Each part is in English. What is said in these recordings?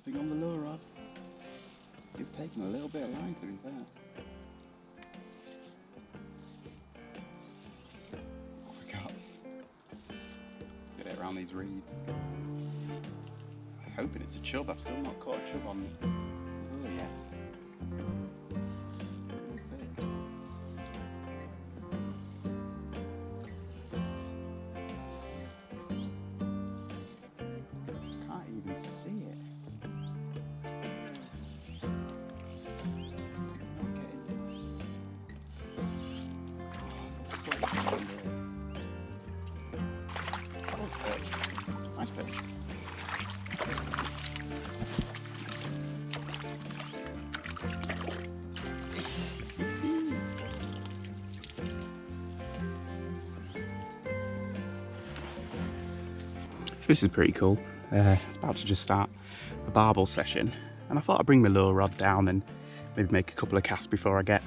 Something on the lure rod. It's taking a little bit of line to be fair. What have we got? Get it around these reeds. I'm hoping it's a chub. I've still not caught a chub on the lure yet. We'll see. Can't even see it. Nice fish. This is pretty cool. It's about to just start a barbel session, and I thought I'd bring my lure rod down and maybe make a couple of casts before I get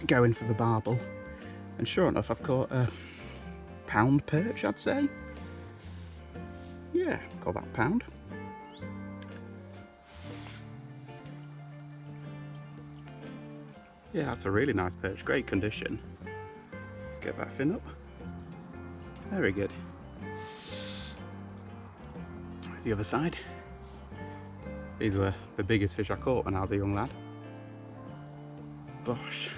going for the barbel. And sure enough, I've caught a pound perch, I'd say. Yeah, call that pound. Yeah, that's a really nice perch, great condition. Get that fin up. Very good. The other side. These were the biggest fish I caught when I was a young lad. Gosh,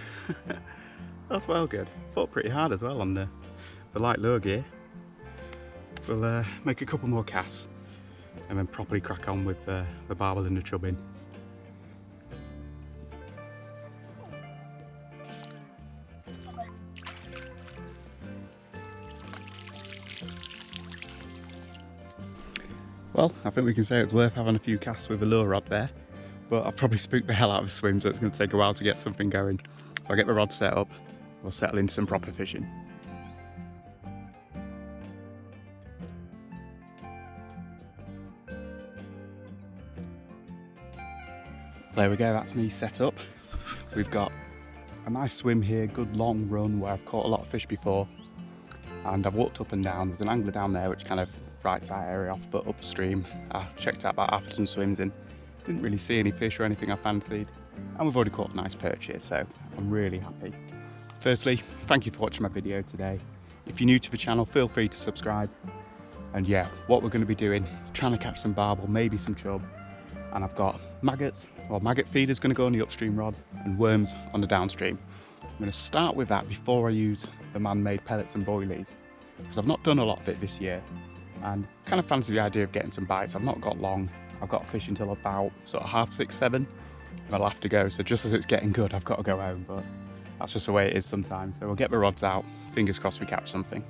that's well good. Fought pretty hard as well on the light lure gear. We'll make a couple more casts and then properly crack on with the barbel and the chubbing. Well, I think we can say it's worth having a few casts with a lure rod there, but I'll probably spook the hell out of the swim, so it's going to take a while to get something going. So I'll get the rod set up, we'll settle into some proper fishing. There we go, that's me set up. We've got a nice swim here, good long run where I've caught a lot of fish before, and I've walked up and down. There's an angler down there which kind of writes that area off, but upstream I checked out about half a dozen swims and didn't really see any fish or anything I fancied, and we've already caught a nice perch here, so I'm really happy. Firstly, thank you for watching my video today. If you're new to the channel, feel free to subscribe. And yeah, what we're going to be doing is trying to catch some barbel, maybe some chub, and I've got maggots, or maggot feeders going to go on the upstream rod, and worms on the downstream. I'm going to start with that before I use the man-made pellets and boilies, because I've not done a lot of it this year, and kind of fancy the idea of getting some bites. I've not got long. I've got to fish until about sort of 6:30, 7, and I'll have to go. So just as it's getting good, I've got to go home, but that's just the way it is sometimes. So we'll get the rods out. Fingers crossed we catch something.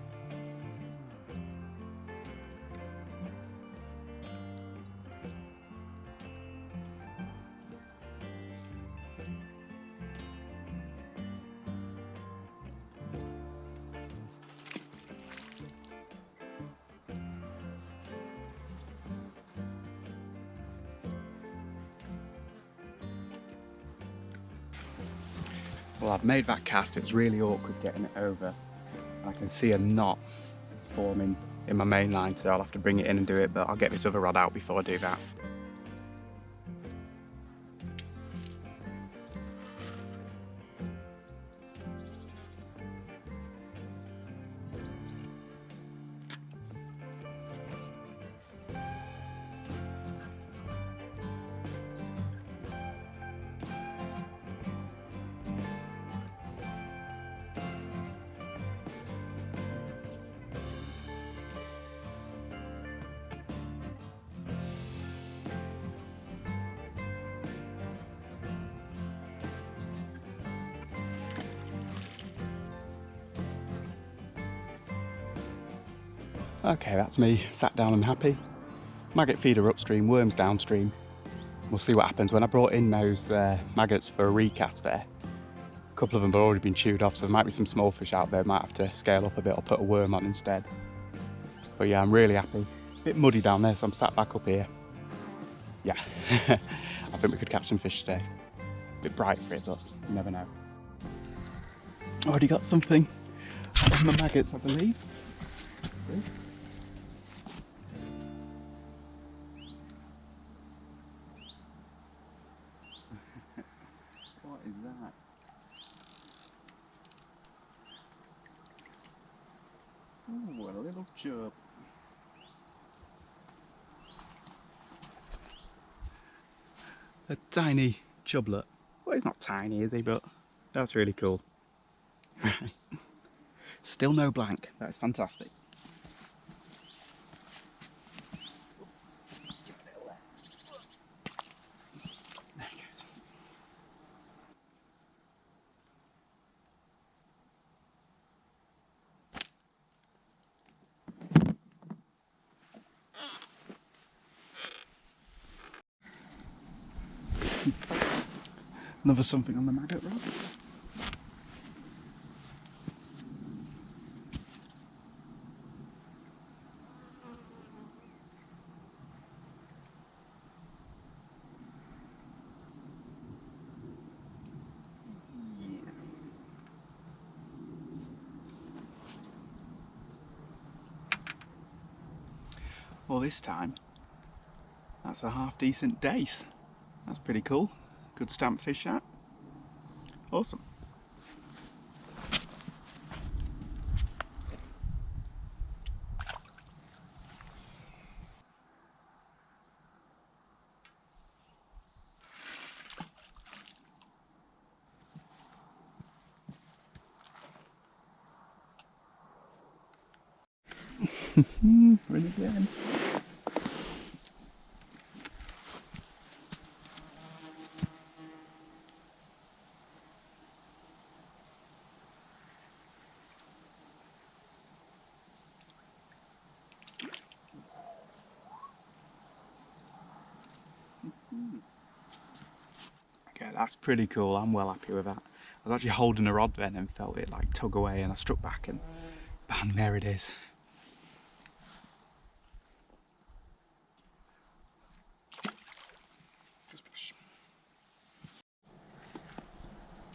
Well, I've made that cast. It's really awkward getting it over. I can see a knot forming in my main line, so I'll have to bring it in and do it, but I'll get this other rod out before I do that. Okay, that's me sat down and happy. Maggot feeder upstream, worms downstream. We'll see what happens. When I brought in those maggots for a recast there, a couple of them have already been chewed off, so there might be some small fish out there. Might have to scale up a bit or put a worm on instead. But yeah, I'm really happy. A bit muddy down there, so I'm sat back up here. Yeah, I think we could catch some fish today. A bit bright for it, but you never know. Already got something on the maggots, I believe. chub. A tiny chublet. Well, he's not tiny, is he? But that's really cool. Still no blank. That is fantastic. There he goes. Another something on the maggot rod. Well, this time, that's a half decent dace. That's pretty cool. Good stamp fish that. Awesome. We're in again. Okay, that's pretty cool. I'm well happy with that. I was actually holding a rod then and felt it like tug away, and I struck back and bang, there it is.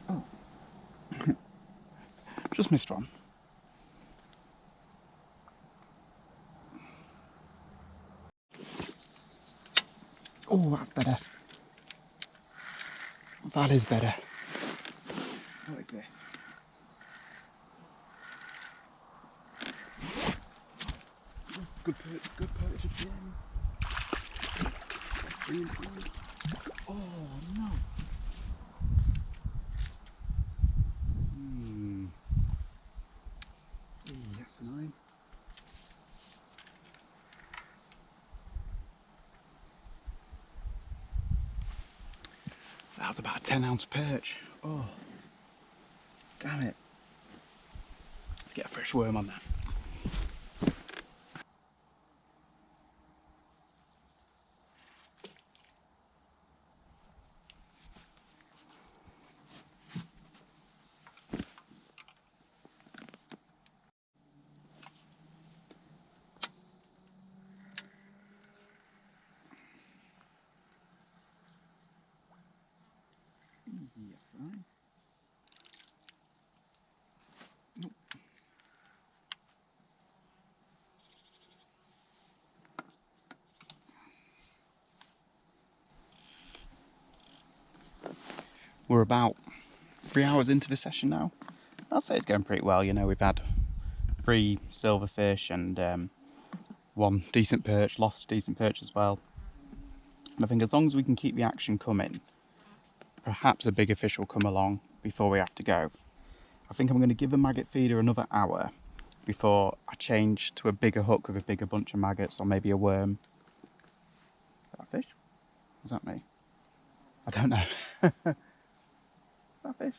Oh. Just missed one. Oh, that's better. That is better. What is this? Good perch again. Oh no. That's annoying. That was about a 10-ounce perch. Oh, damn it. Let's get a fresh worm on that. Yeah, fine. Nope. We're about 3 hours into the session now. I'll say it's going pretty well. You know, we've had 3 silverfish and 1 decent perch, lost a decent perch as well. And I think as long as we can keep the action coming, perhaps a bigger fish will come along before we have to go. I think I'm going to give the maggot feeder another hour before I change to a bigger hook with a bigger bunch of maggots, or maybe a worm. Is that a fish? Is that me? I don't know. Is that a fish?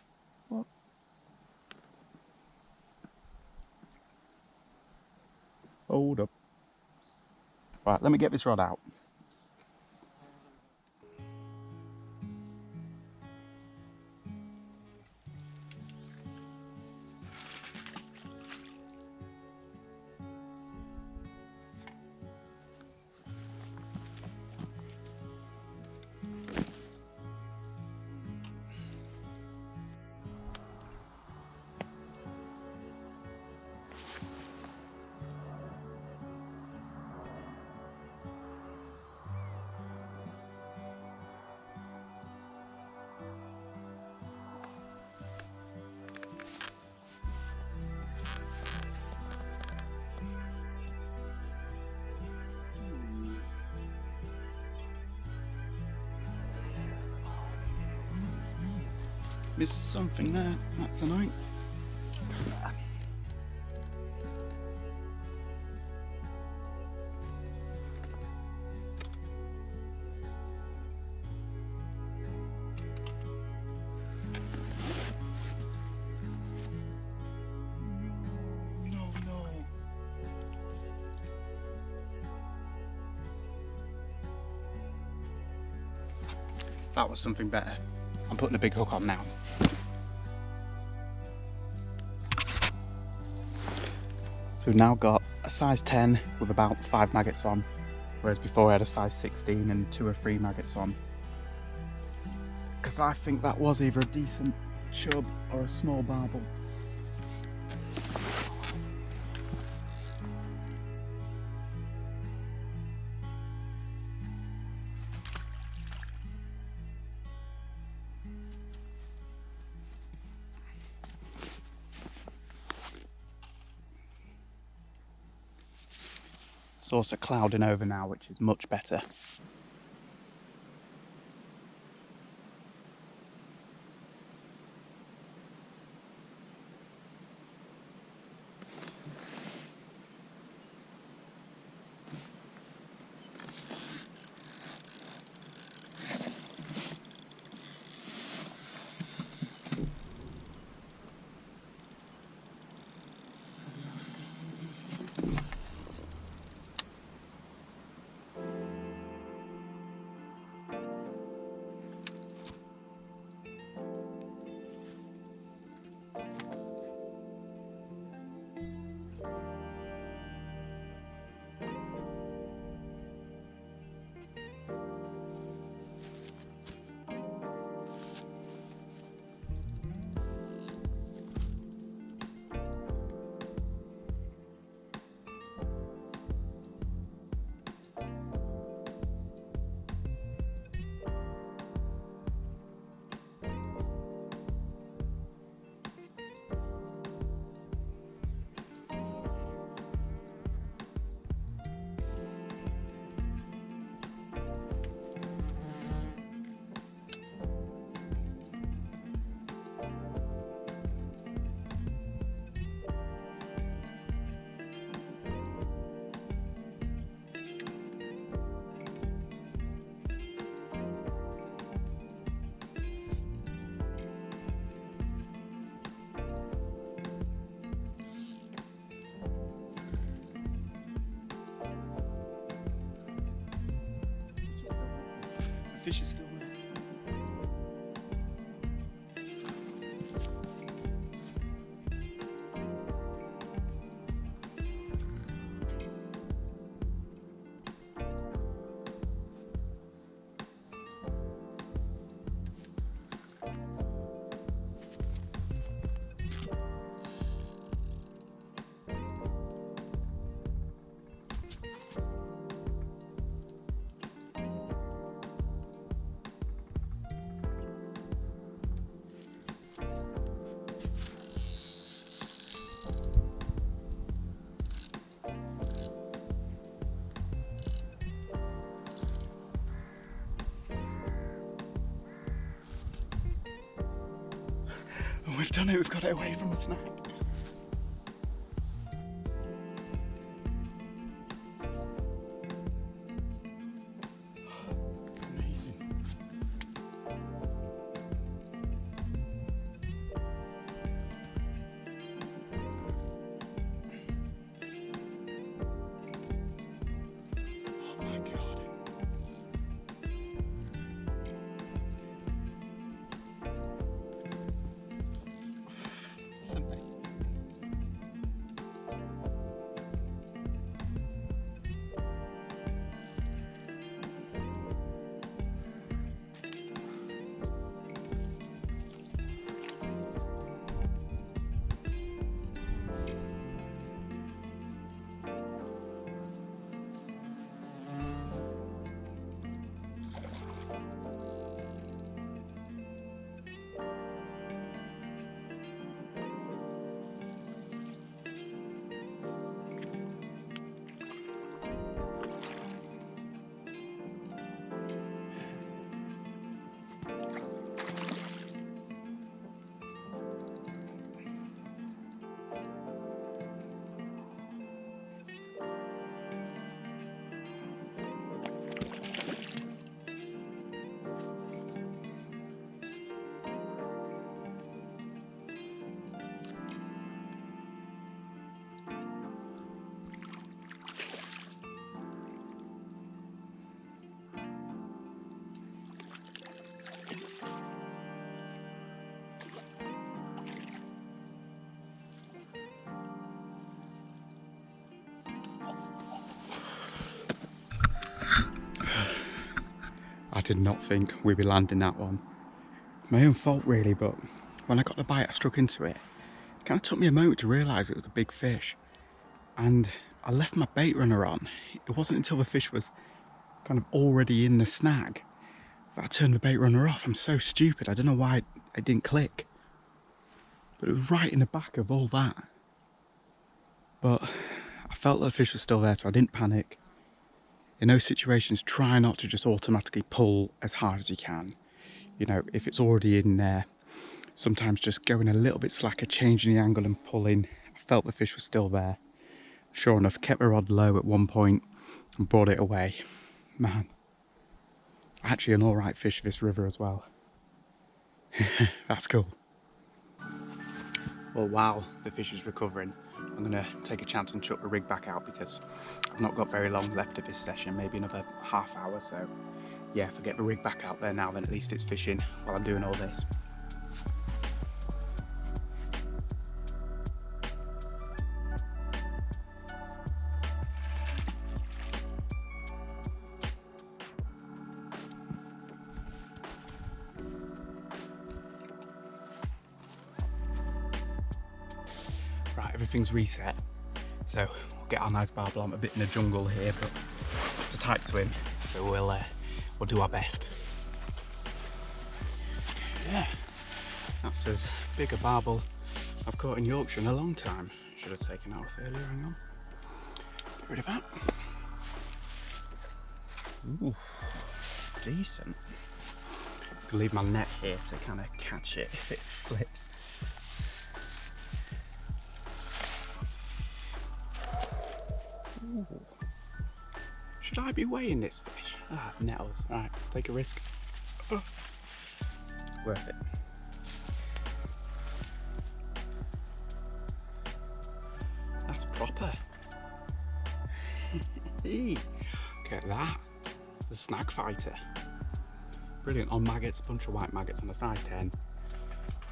What? Hold up. Right, let me get this rod out. Missed something there, that's annoying. No. That was something better. I'm putting a big hook on now. So we've now got a size 10 with about 5 maggots on, whereas before I had a size 16 and 2 or 3 maggots on. Because I think that was either a decent chub or a small barbel. It's also clouding over now, which is much better. The fish is still there. We've done it, we've got it away from the snag. Amazing. Oh my God. It's amazing. did not think we'd be landing that one. My own fault really, but when I got the bite I struck into it, it kind of took me a moment to realise it was a big fish. And I left my bait runner on. It wasn't until the fish was kind of already in the snag that I turned the bait runner off. I'm so stupid, I don't know why it didn't click. But it was right in the back of all that. But I felt that the fish was still there, so I didn't panic. In those situations, try not to just automatically pull as hard as you can. You know, if it's already in there, sometimes just going a little bit slacker, changing the angle and pulling. I felt the fish was still there. Sure enough, kept my rod low at one point and brought it away. Man, actually an alright fish for this river as well. That's cool. Well, while the fish is recovering, I'm going to take a chance and chuck the rig back out because I've not got very long left of this session, maybe another half hour. So yeah, if I get the rig back out there now, then at least it's fishing while I'm doing all this. Right, everything's reset, so we'll get our nice barbel. I'm a bit in a jungle here, but it's a tight swim, so we'll do our best. Yeah, that's as big a barbel I've caught in Yorkshire in a long time. Should have taken it off earlier, hang on. Get rid of that. Ooh, decent. I'll leave my net here to kind of catch it if it flips. Ooh. Should I be weighing this fish? Ah, nettles. Right, take a risk. Oh. Worth it. That's proper. Look at that. The snag fighter. Brilliant on maggots, bunch of white maggots on a side 10.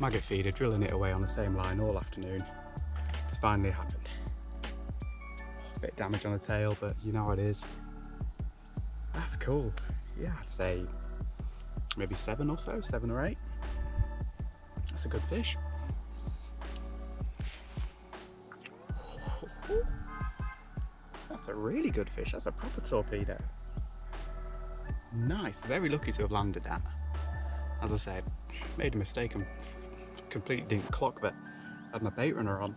Maggot feeder, drilling it away on the same line all afternoon. It's finally happened. Bit of damage on the tail, but you know how it is. That's cool. Yeah, I'd say maybe 7 or so, 7 or 8. That's a good fish. That's a really good fish. That's a proper torpedo. Nice. Very lucky to have landed that. As I said, made a mistake and completely didn't clock that I had my bait runner on.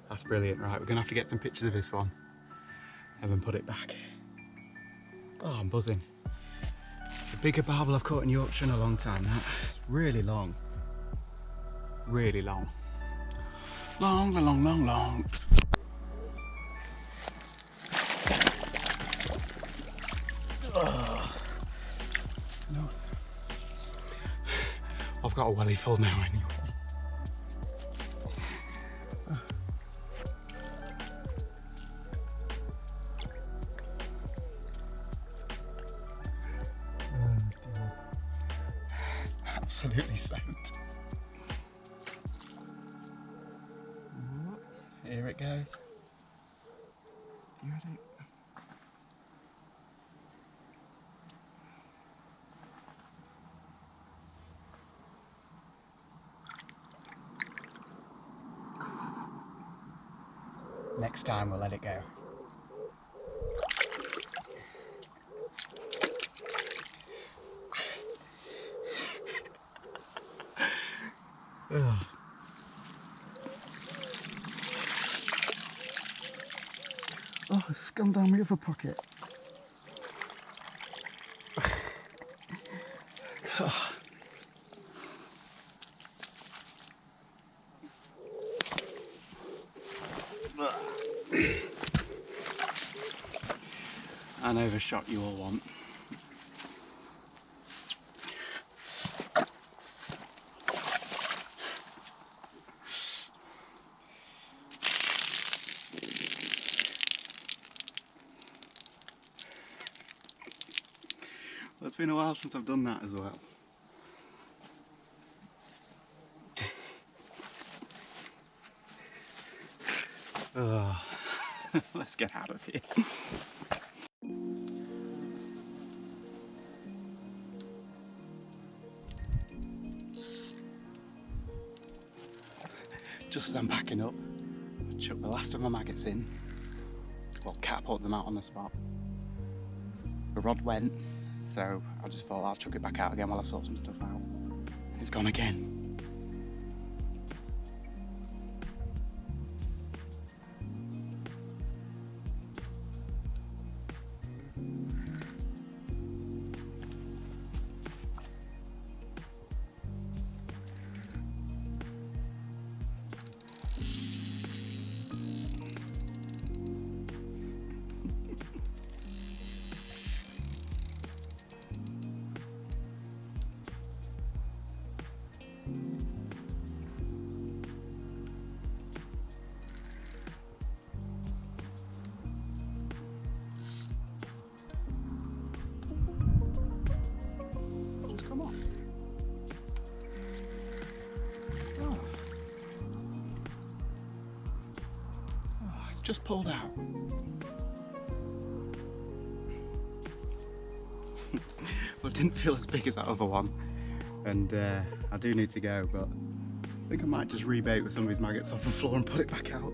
That's brilliant. Right, we're gonna have to get some pictures of this one and then put it back. Oh, I'm buzzing. The bigger barbel I've caught in Yorkshire in a long time. That's really long. Really long. Long, long, long, long. Oh. No. I've got a welly full now anyway. Absolutely soaked. Here it goes. You ready? Next time we'll let it go. Ugh. Oh, it's gone down my other pocket. I know the shot you all want. Well, it's been a while since I've done that as well. Let's get out of here. just as I'm packing up, I chuck the last of my maggots in. Well, catapult them out on the spot. The rod went, so I just thought I'll chuck it back out again while I sort some stuff out. It's gone again. Just pulled out. Well, it didn't feel as big as that other one, and I do need to go, but I think I might just rebait with some of these maggots off the floor and put it back out.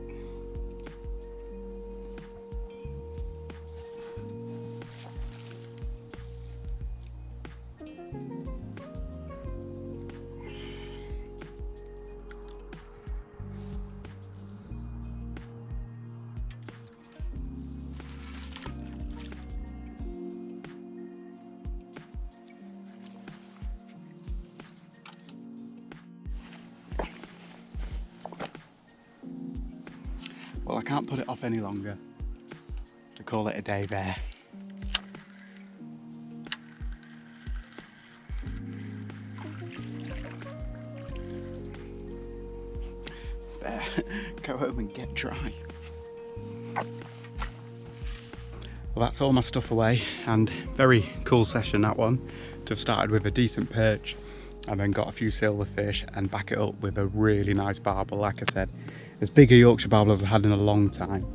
Well, I can't put it off any longer to call it a day there. Bear, go home and get dry. Well, that's all my stuff away, and very cool session that one, to have started with a decent perch and then got a few silverfish and back it up with a really nice barbel. Like I said, as big a Yorkshire barbel as I've had in a long time,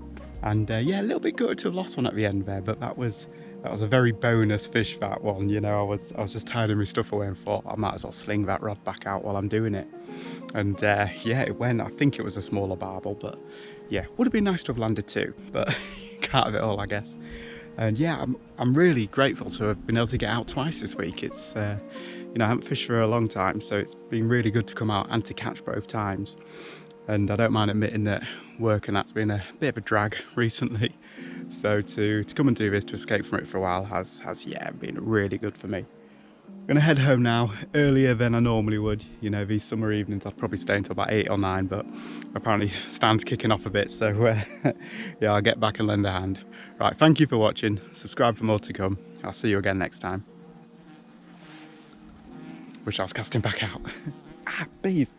and yeah, a little bit gutted to have lost one at the end there, but that was a very bonus fish, that one. You know, I was just tidying my stuff away and thought I might as well sling that rod back out while I'm doing it, and yeah, it went. I think it was a smaller barbel, but yeah, would have been nice to have landed two, but can't have it all, I guess. And yeah, I'm really grateful to have been able to get out twice this week. It's you know, I haven't fished for a long time, so it's been really good to come out and to catch both times. And I don't mind admitting that work and that's been a bit of a drag recently. So to come and do this, to escape from it for a while, has yeah, been really good for me. I'm gonna head home now, earlier than I normally would. You know, these summer evenings I'd probably stay until about 8 or 9, but apparently Stan's kicking off a bit, so yeah, I'll get back and lend a hand. Right, thank you for watching. Subscribe for more to come. I'll see you again next time. Wish I was casting back out. Ah, bees.